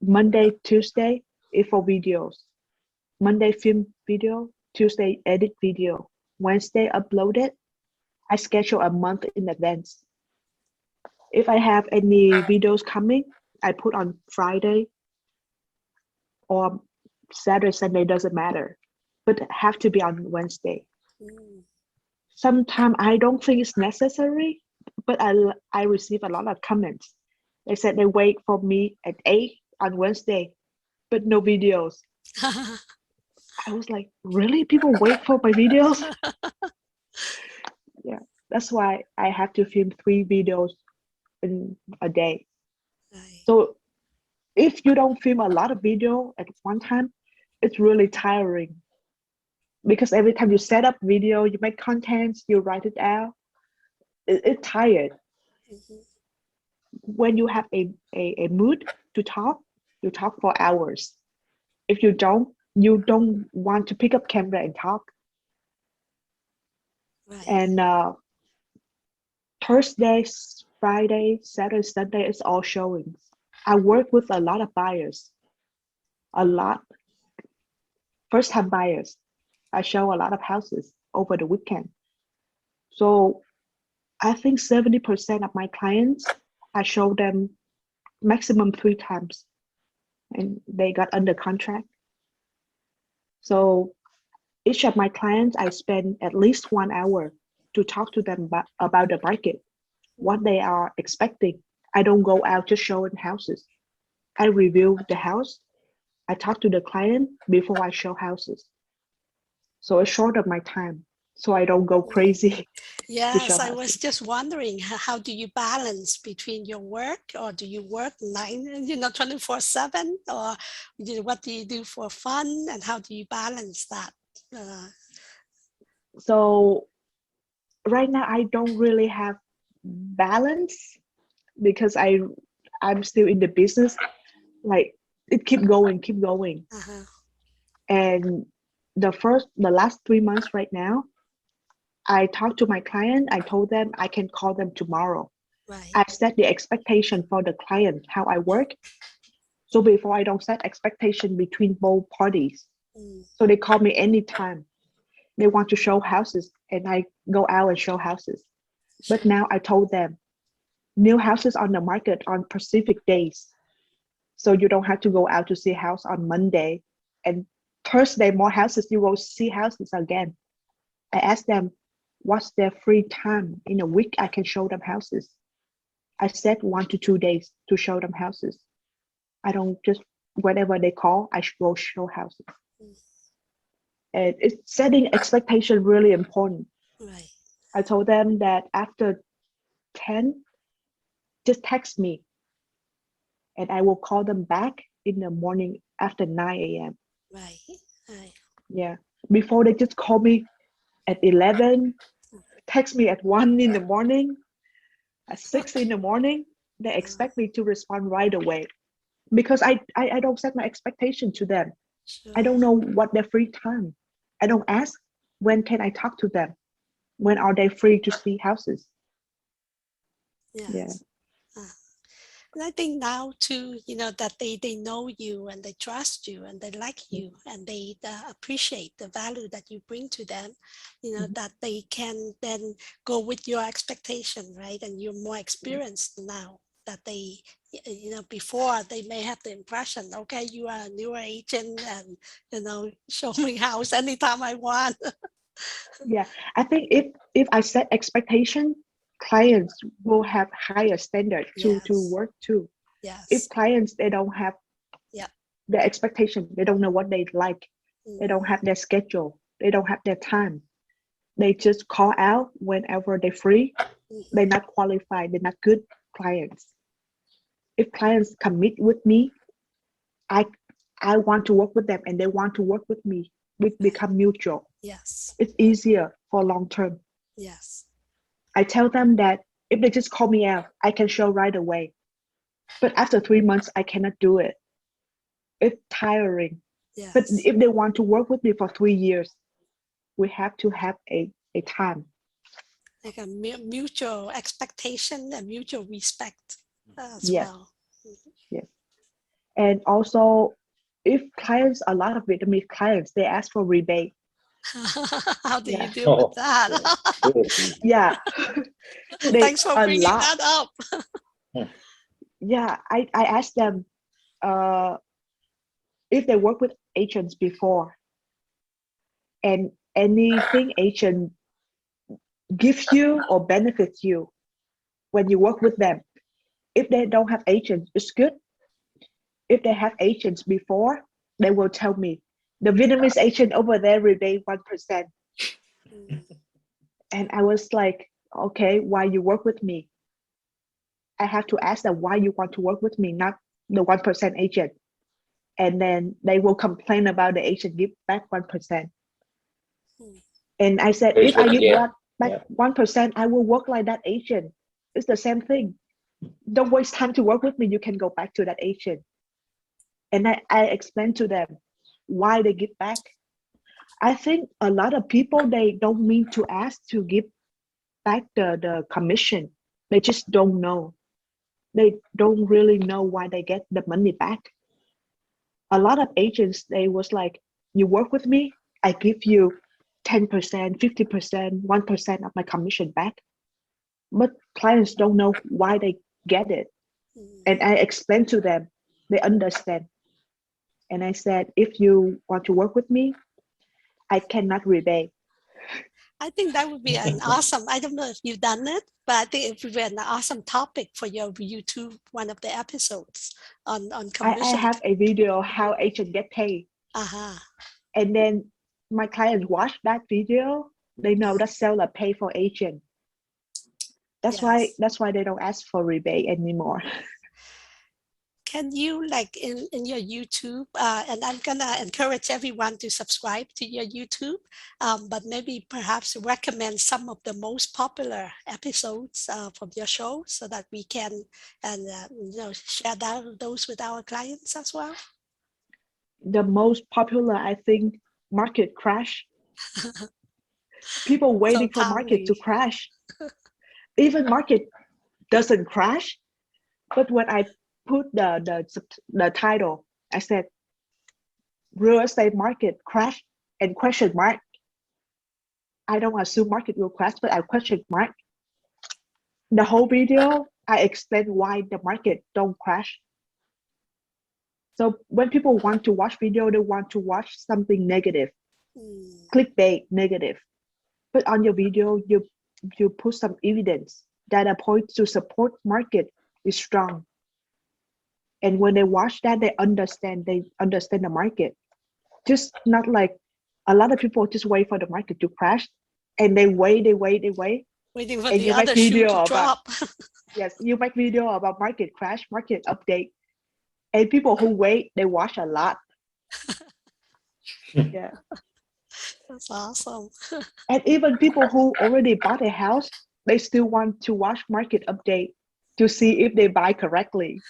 Monday, Tuesday is for videos. Monday film video, Tuesday edit video, Wednesday upload it. I schedule a month in advance. If I have any videos coming, I put on Friday or Saturday, Sunday, doesn't matter, but have to be on Wednesday. Sometimes I don't think it's necessary, but I receive a lot of comments. They said they wait for me at 8 on Wednesday, but no videos. I was like, really? People wait for my videos? Yeah, that's why I have to film 3 videos in a day. Right. So if you don't film a lot of video at one time, it's really tiring. Because every time you set up video, you make contents, you write it out, it's tired. When you have a mood to talk, you talk for hours. If you don't want to pick up camera and talk. Right. And Thursday, Friday, Saturday, Sunday is all showings. I work with a lot of buyers, a lot. First-time buyers. I show a lot of houses over the weekend. So I think 70% of my clients, I show them maximum 3 times and they got under contract. So each of my clients, I spend at least 1 hour to talk to them about the market, what they are expecting. I don't go out just showing houses. I review the house. I talk to the client before I show houses. So it's short of my time. so I don't go crazy to Yes, show I was houses. just wondering, how do you balance between your work, or do you work 24/7, or what do you do for fun, and how do you balance that? Uh, So right now I don't really have balance because I'm still in the business. Like it keep going, keep going. uh-huh, And the last 3 months right now, I talked to my client. I told them I can call them tomorrow. right. I set the expectation for the client, how I work. So before I don't set expectation between both parties. Mm, So they call me anytime. They want to show houses and I go out and show houses. But now I told them new houses on the market on Pacific days. So you don't have to go out to see a house on Monday. And Thursday, more houses, you will see houses again. I asked them, what's their free time in a week? I can show them houses. I said 1 to 2 days to show them houses. I don't just, whenever they call, I should go show houses. mm, And it's setting expectation really important. right. I told them that after 10, just text me and I will call them back in the morning after 9 a.m. Right. Right. Yeah. Before they just call me at 11, text me at 1 in the morning, at 6 in the morning. They expect me to respond right away because I don't set my expectation to them. Sure. I don't know what their free time. I don't ask when can I talk to them? When are they free to see houses? Yeah. Yes. And I think now too, that they know you and they trust you and they like you and they appreciate the value that you bring to them, Mhm. that they can then go with your expectation, right? And you're more experienced now that they, before they may have the impression, okay, you are a newer agent and, show me house anytime I want. Yeah. I think if I set expectation, clients will have higher standard to Yes. work to. If Yes. clients they don't have Yeah. their expectation, they don't know what they like, they Mm, don't have their schedule, they don't have their time. They just call out whenever they're free. mhm. They're not qualified, they're not good clients. If clients commit with me, I I want to work with them and they want to work with me. We become mutual. Yes. It's easier for long term. Yes. I tell them that if they just call me out, I can show right away. But after 3 months, I cannot do it. It's tiring. But Yes. if they want to work with me for 3 years, we have to have a time. Like a mutual expectation and mutual respect as Yes, well. yes. And also, if clients, a lot of Vietnamese clients, they ask for rebate. How do you Yeah, deal with Oh, that? good. yeah. They Thanks for a bringing lot. that up. Yeah, I asked them uh, if they work with agents before and anything agent gives you or benefits you when you work with them. If they don't have agents, it's good. If they have agents before, they will tell me the Vietnamese agent over there rebate 1%. Mm, And I was like, okay, why you work with me? I have to ask them why you want to work with me, not the 1% agent. And then they will complain about the agent give back 1%. mm, And I said, if I Agent, give yeah, back yeah. 1%, I will work like that agent. It's the same thing. Don't waste time to work with me. You can go back to that agent. And I explained to them why they give back. I think a lot of people they don't mean to ask to give back the commission. They just don't know. They don't really know why they get the money back. A lot of agents they was like, you work with me, I give you 10%, 50%, 1% of my commission back. But clients don't know why they get it. mm. And I explained to them, they understand. And I said, if you want to work with me, I cannot rebate. I think that would be an awesome, I don't know if you've done it, but I think it would be an awesome topic for your YouTube, one of the episodes on I commission. have a video how agent get paid. Uh-huh. And then my clients watch that video They know that seller pay for agent. That's why they don't ask for rebate anymore. Can you, like, in your YouTube, and I'm gonna encourage everyone to subscribe to your YouTube, but maybe perhaps recommend some of the most popular episodes from your show so that we can share those with our clients as well. The most popular, I think, market crash. People waiting for market to crash. Even market doesn't crash, but when I put the title, I said real estate market crash and question mark. I don't assume market will crash, but I question mark. The whole video, I explain why the market don't crash. So when people want to watch video, they want to watch something negative, clickbait negative. But on your video, you put some evidence, data points to support market is strong. And when they watch that, they understand the market. Just not like a lot of people just wait for the market to crash and they wait. Waiting for and the you make other shoe video to about, drop. yes, you make video about market crash, market update. And people who wait, they watch a lot. Yeah. That's awesome. And even people who already bought a house, they still want to watch market update to see if they buy correctly.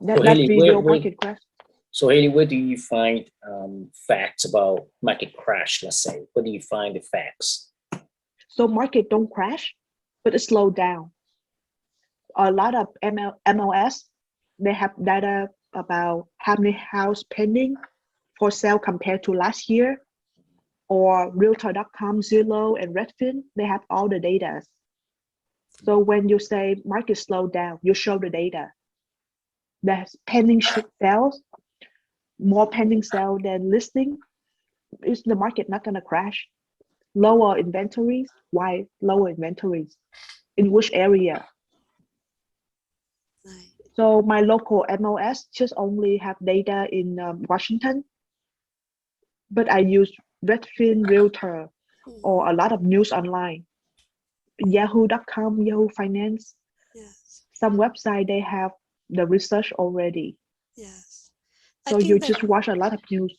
That Hailey, video market crash. So Hailey, where do you find facts about market crash, let's say? Where do you find the facts? So market don't crash, but it slowed down. A lot of MLS, they have data about how many house pending for sale compared to last year. Or Realtor.com, Zillow, and Redfin, they have all the data. So when you say market slowed down, you show the data. There's pending sales, more pending sale than listing. Is the market not gonna crash? Lower inventories. Why lower inventories? In which area? Right. So my local MLS just only have data in Washington, but I use Redfin, Realtor, or a lot of news online. Yahoo.com, Yahoo Finance. Yes. Some website they have the research already. Yes. So you just watch a lot of news.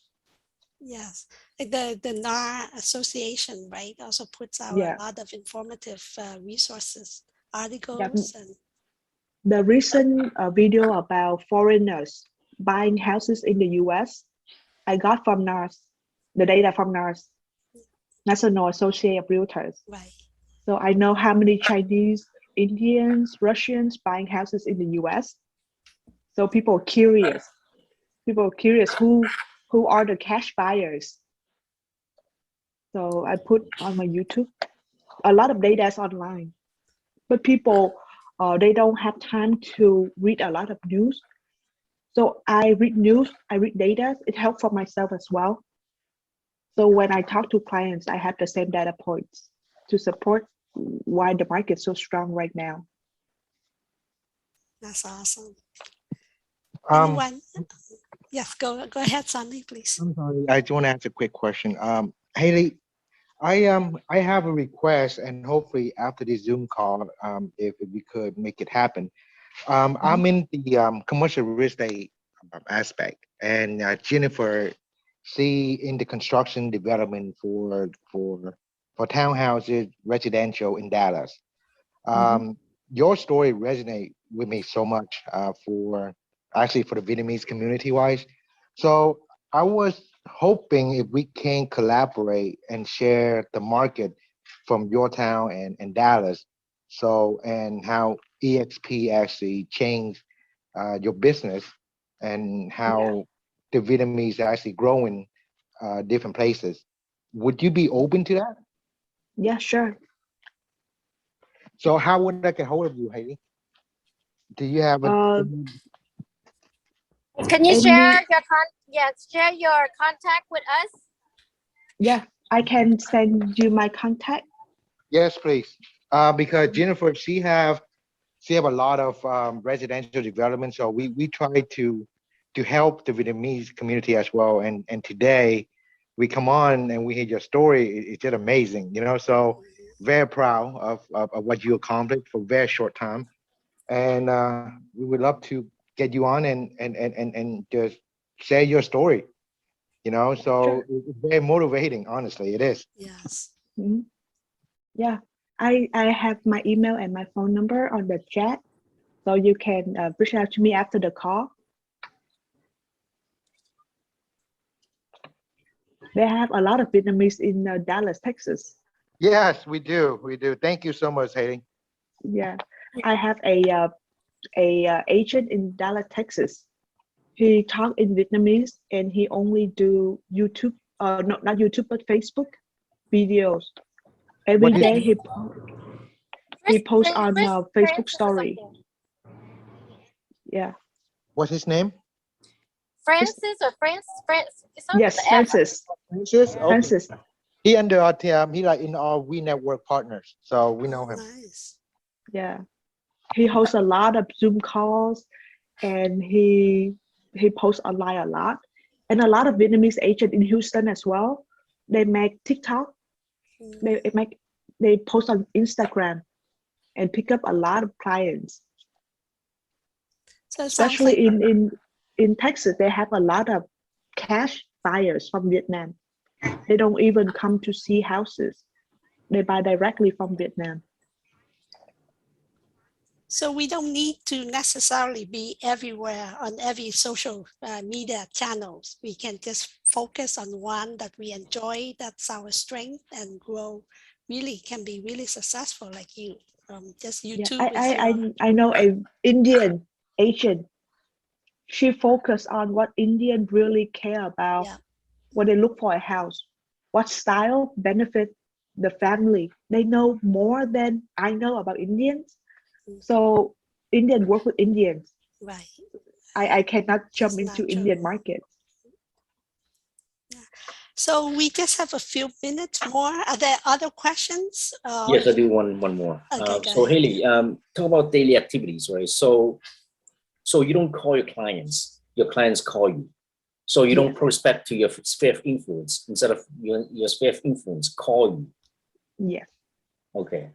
Yes. Like the NAR Association, right, also puts out a lot of informative resources, articles. And the recent video about foreigners buying houses in the US, I got from NARS, the data from NARS, National Association of Realtors. Right. So I know how many Chinese, Indians, Russians buying houses in the US. So people are curious. Who are the cash buyers. So I put on my YouTube. A lot of data is online, but people, they don't have time to read a lot of news. So I read news, I read data. It helps for myself as well. So when I talk to clients, I have the same data points to support why the market is so strong right now. That's awesome. Anyone? Yes, go ahead, Sunny, please. I'm sorry, I just want to ask a quick question. Hailey, I have a request, and hopefully after this Zoom call, if we could make it happen. I'm in the commercial real estate aspect, and Jennifer, she in the construction development for townhouses, residential in Dallas. Your story resonate with me so much for the Vietnamese community wise. So I was hoping if we can collaborate and share the market from your town and Dallas. So, and how eXp actually changed your business and how the Vietnamese are actually growing different places. Would you be open to that? Yeah, sure. So how would I get hold of you, Hailey? Do you have a Can you share your contact with us? Yeah, I can send you my contact. Yes, please. Because Jennifer, she have a lot of residential development, so we try to help the Vietnamese community as well. And today we come on and we hear your story, it's just amazing, you know. So very proud of what you accomplished for a very short time, and we would love to get you on and just share your story, you know. So Sure. it's very motivating, honestly, it is. Yes. Mhm. Yeah, I have my email and my phone number on the chat, so you can reach out to me after the call. They have a lot of Vietnamese in Dallas, Texas. Yes, we do. Thank you so much, Hailey. Yeah, I have a agent in Dallas, Texas. He talk in Vietnamese and he only do YouTube, not YouTube, but Facebook videos. Every What is day he posts on Facebook Francis or story. something. Yeah. what's his name? Francis or France. It starts with Yes, the F. Francis. Francis. Okay. Francis. He under our team. He like in our We Network partners, so we know him. Nice. Yeah. He hosts a lot of Zoom calls and he posts online a lot. And a lot of Vietnamese agents in Houston as well. They make TikTok. Mm. They post on Instagram and pick up a lot of clients. So it sounds Especially like in Texas, they have a lot of cash buyers from Vietnam. They don't even come to see houses. They buy directly from Vietnam. so we don't need to necessarily be everywhere on every social media channels. We can just focus on one that we enjoy, that's our strength, and grow. Really can be really successful like you. Just Yeah, YouTube is your I know a Indian agent. She focused on what Indian really care about yeah. when they look for a house. What style benefit the family. They know more than I know about Indians. So Indian work with Indians. Right. I cannot It's jump into natural. Indian market. So we just have a few minutes more. Are there other questions? Yes, I do one more. Okay, go So ahead. Hailey, talk about daily activities, right? So you don't call your clients call you. So you don't Yes. prospect to your sphere of influence instead of your sphere of influence call you. Yes. Okay.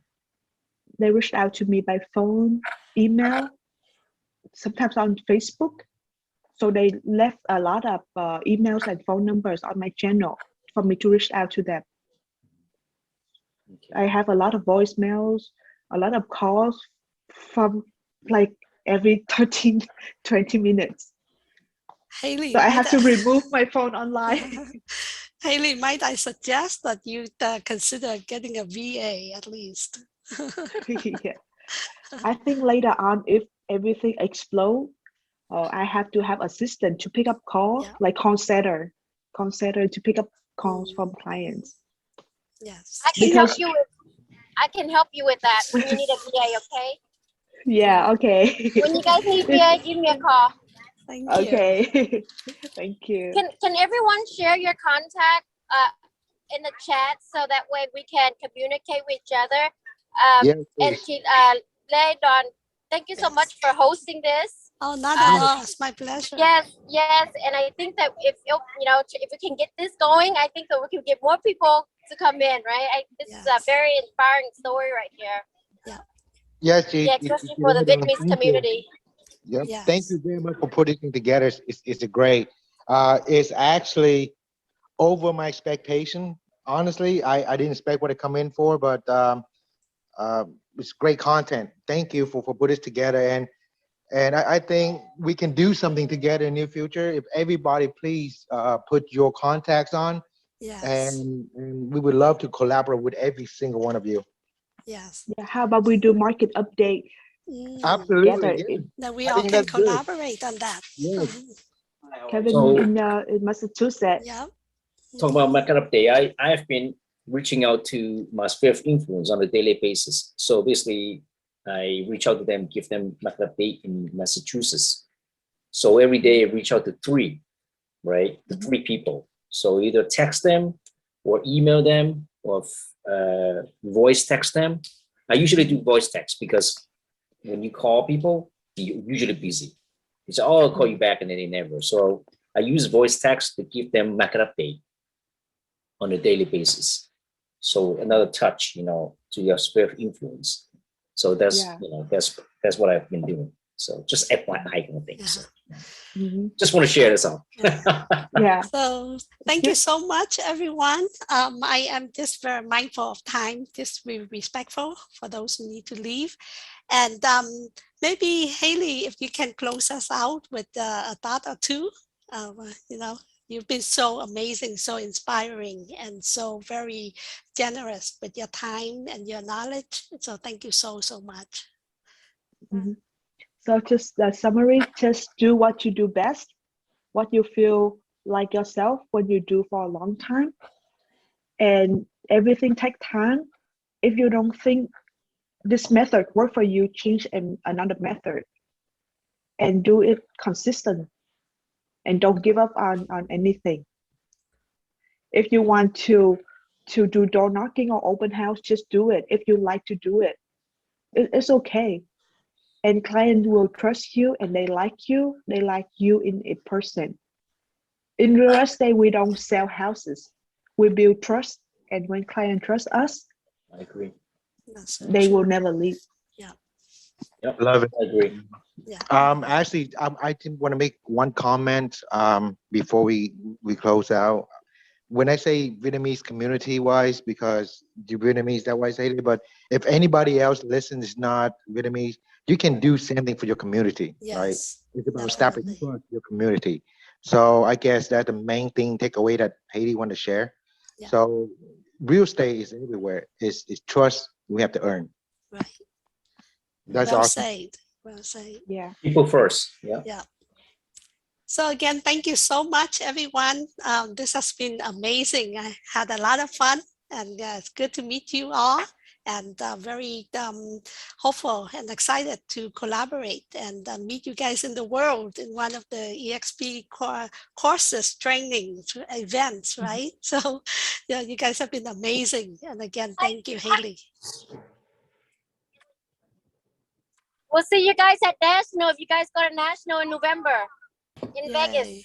They reached out to me by phone, email, sometimes on Facebook. So they left a lot of emails and phone numbers on my channel for me to reach out to them. Okay. I have a lot of voicemails, a lot of calls from like every 13, 20 minutes. Hailey, So I might have to remove my phone online. Hailey, might I suggest that you consider getting a VA at least? Yeah. I think later on, if everything explodes, I have to have assistant to pick up calls, Yeah. like call center to pick up calls from clients. Yes. I can help you with. I can help you with that when you need a VA. Okay. Yeah, okay. When you guys need VA, give me a call. Thank you. Okay. Thank you. Can everyone share your contact in the chat so that way we can communicate with each other? Yes, And please. Lê Don, thank you so Yes. much for hosting this. Oh, not at all. It's my pleasure. Yes, and I think that if we can get this going, I think that we can get more people to come in, right? This is a Yes. very inspiring story right here. Yes, Yeah, especially for the Vietnamese thank you. community. Yep. Yes. Thank you very much for putting it together. It's a great. It's actually over my expectation. Honestly, I didn't expect what to come in for, but it's great content. Thank you for putting this together, and I think we can do something together in the near future. If everybody please put your contacts on, Yes. and we would love to collaborate with every single one of you. Yes. Yeah, how about we do market update Absolutely. together? Yeah. That we I all think can that's good. collaborate on that. Yes. Kevin So in Massachusetts. Yeah. talk about market update. I've been reaching out to my sphere of influence on a daily basis. So basically, I reach out to them, give them market update in Massachusetts. So every day I reach out to three, right? The three people. So either text them or email them or voice text them. I usually do voice text because when you call people, you're usually busy. It's oh, I'll call you back and then they never. So I use voice text to give them market update. on a daily basis. So another touch, to your sphere of influence. So that's, Yeah. that's what I've been doing. So just FYI kind of thing. So Mhm. just want to share this out. Yeah. So thank you so much, everyone. I am just very mindful of time, just be respectful for those who need to leave. And maybe Hailey, if you can close us out with a thought or two. You've been so amazing, so inspiring, and so very generous with your time and your knowledge. So thank you so much. Mhm. So just the summary, just do what you do best, what you feel like yourself, what you do for a long time. And everything take time. If you don't think this method work for you, change another method and do it consistent and don't give up on anything. If you want to do door knocking or open house, just do it. If you like to do it, it's okay. And client will trust you and they like you in a person. In real estate, we don't sell houses. We build trust. And when client trust us, I agree. That's so they true. will never leave. Yep. Love it. I agree. Actually, I did want to make one comment before we close out. When I say Vietnamese community wise, because the Vietnamese that wise, Hailey, but if anybody else listens is not Vietnamese, you can do something for your community, right? Yes, It's about establishing definitely. influence in your community. So I guess that's the main thing takeaway that Hailey want to share. Yeah. So real estate is everywhere. It's trust we have to earn. Right. That's Well awesome. said. Well said. Yeah. People first. Yeah. Yeah. So again, thank you so much, everyone. This has been amazing. I had a lot of fun, and it's good to meet you all. And very hopeful and excited to collaborate and meet you guys in the world in one of the eXp courses, trainings, events, right? So yeah, you guys have been amazing. And again, thank you, Hailey. We'll see you guys at National if you guys go to National in November in Vegas. Yay.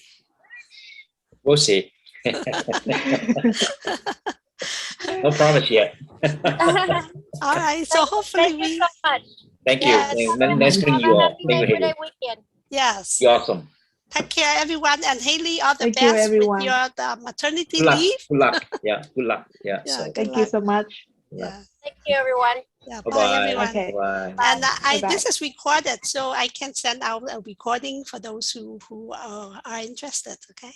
We'll see. No promise yet. All right. So hopefully Thank you so much. Thank you. Yes. Nice meeting you all. Happy Thank you, Labor Hailey. Day weekend. yes. You're awesome. Take care, everyone. And Hailey, all the Thank you, best with everyone. your maternity Good luck. leave. Good luck. Yeah. Good luck. Yeah. Yeah, So good Thank you luck. so much. Yeah, Thank you, everyone. yeah. bye Bye, bye. everyone. Okay. Bye. And Bye-bye. this is recorded, so I can send out a recording for those who are interested. Okay.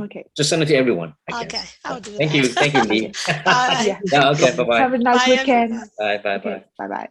Okay. Just send it to everyone. I Okay, guess. I'll do Thank that. you. Thank you, Lee. All right. Yeah. Yeah. Okay. Bye bye. Have a nice Bye, weekend. everyone. Bye bye bye. Okay. Bye-bye.